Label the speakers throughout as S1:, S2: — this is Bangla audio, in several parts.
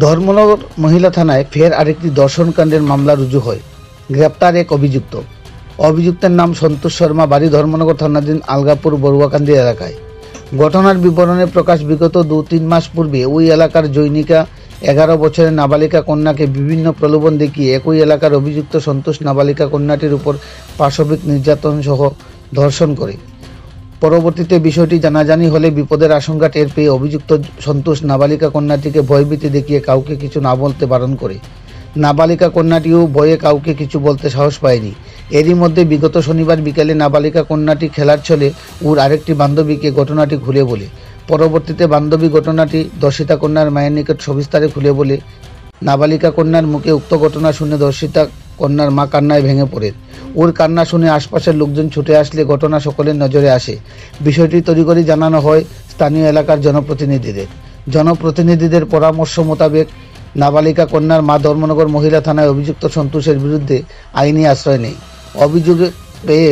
S1: ধর্মনগর মহিলা থানায় ফের আরেকটি ধর্ষণকাণ্ডের মামলা রুজু হয়। গ্রেপ্তার এক অভিযুক্ত। অভিযুক্তের নাম সন্তোষ শর্মা, বাড়ি ধর্মনগর থানাধীন আলগাপুর বড়ুয়াকান্দি এলাকায়। ঘটনার বিবরণে প্রকাশ, বিগত 2-3 মাস পূর্বে ওই এলাকার জৈনিকা 11 বছরের নাবালিকা কন্যাকে বিভিন্ন প্রলোভন দেখিয়ে একই এলাকার অভিযুক্ত সন্তোষ নাবালিকা কন্যাটির উপর পাশবিক নির্যাতন সহ ধর্ষণ করে। পরবর্তীতে বিষয়টি জানাজানি হলে বিপদের আশঙ্কা টের পেয়ে অভিযুক্ত সন্তোষ নাবালিকা কন্যাটিকে ভয়ভীতি দেখিয়ে কাউকে কিছু না বলতে বারণ করে। নাবালিকা কন্যাটিও ভয়ে কাউকে কিছু বলতে সাহস পায়নি। এরই মধ্যে বিগত শনিবার বিকেলে নাবালিকা কন্যাটি খেলার ছলে ওর আরেকটি বান্ধবীকে ঘটনাটি খুলে বলে। পরবর্তীতে বান্ধবী ঘটনাটি ধর্ষিতা কন্যার মায়ের নিকট সবিস্তারে খুলে বলে। নাবালিকা কন্যার মুখে উক্ত ঘটনা শুনে ধর্ষিতা কন্যার মা কান্নায় ভেঙে পড়েন। ওর কান্না শুনে আশপাশের লোকজন ছুটে আসলে ঘটনা সকলের নজরে আসে। বিষয়টি তড়িঘড়ি জানানো হয় স্থানীয় এলাকার জনপ্রতিনিধিদের পরামর্শ মোতাবেক নাবালিকা কন্যার মা ধর্মনগর মহিলা থানায় অভিযুক্ত সন্তোষের বিরুদ্ধে আইনি আশ্রয় নেয়। অভিযোগ পেয়ে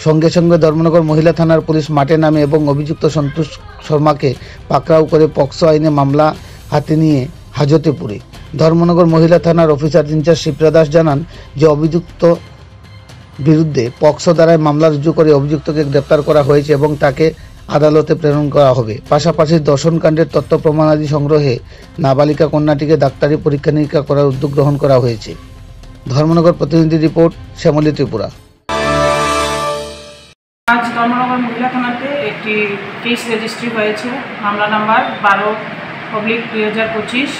S1: সঙ্গে সঙ্গে ধর্মনগর মহিলা থানার পুলিশ মাঠে নামে এবং অভিযুক্ত সন্তোষ শর্মাকে পাকড়াও করে পক্সো আইনে মামলা হাতে নিয়ে হাজতে পুরে। ধর্মনগর মহিলা থানার অফিসার ইনচার্জ শিপ্রা দাস জানান যে অভিযুক্ত বিরুদ্ধে পক্সো দ্বারায় মামলা রুজু করে অভিযুক্তকে গ্রেপ্তার করা হয়েছে এবং তাকে আদালতে প্রেরণ করা হবে। পাশাপাশি ধর্ষণকাণ্ডের তথ্য প্রমাণাদি সংগ্রহে নাবালিকা কন্যাটিকে ডাক্তারি পরীক্ষা নিরীক্ষা করার উদ্যোগ গ্রহণ করা হয়েছে। ধর্মনগর প্রতিনিধি রিপোর্ট, শ্যামলী ত্রিপুরা।
S2: আজ ধর্মনগর মহিলা থানাতে একটি কেস রেজিস্ট্রি হয়েছে, মামলা number 12/2025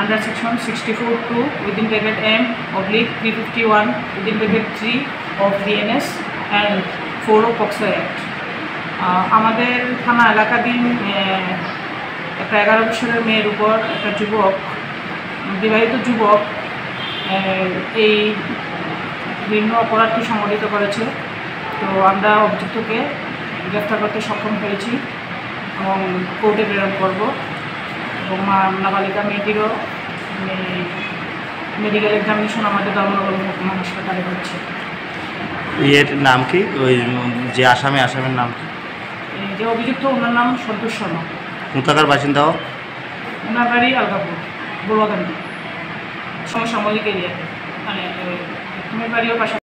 S2: under section 64(2) within bracket M/351 within bracket 3 of BNS and 4 of POCSO Act। আমাদের থানা এলাকাধীন একটা 11 বছরের মেয়ের উপর একটা বিবাহিত যুবক এই ভিন্ন অপরাধটি সংঘটিত করেছে। তো আমরা অভিযুক্তকে গ্রেফতার করতে সক্ষম হয়েছি এবং কোর্টে প্রেরণ করব এবং নাবালিকা মেয়েটিরও মেডিকেল এক্সামিনেশন আমাদের ধর্মনগর মহকুমা হাসপাতালে হচ্ছে।
S3: এর নাম কি? ওই যে আসামের নাম কি?
S2: যে অভিযুক্ত ওনার নাম সন্তোষ শর্মা।
S3: কোথাকার বাসিন্দা?
S2: ওনার বাড়ি আলগাপুর বড়ুয়াকান্দি সমসাময়িক এরিয়াতে, মানে বাড়িও পাশাপাশি।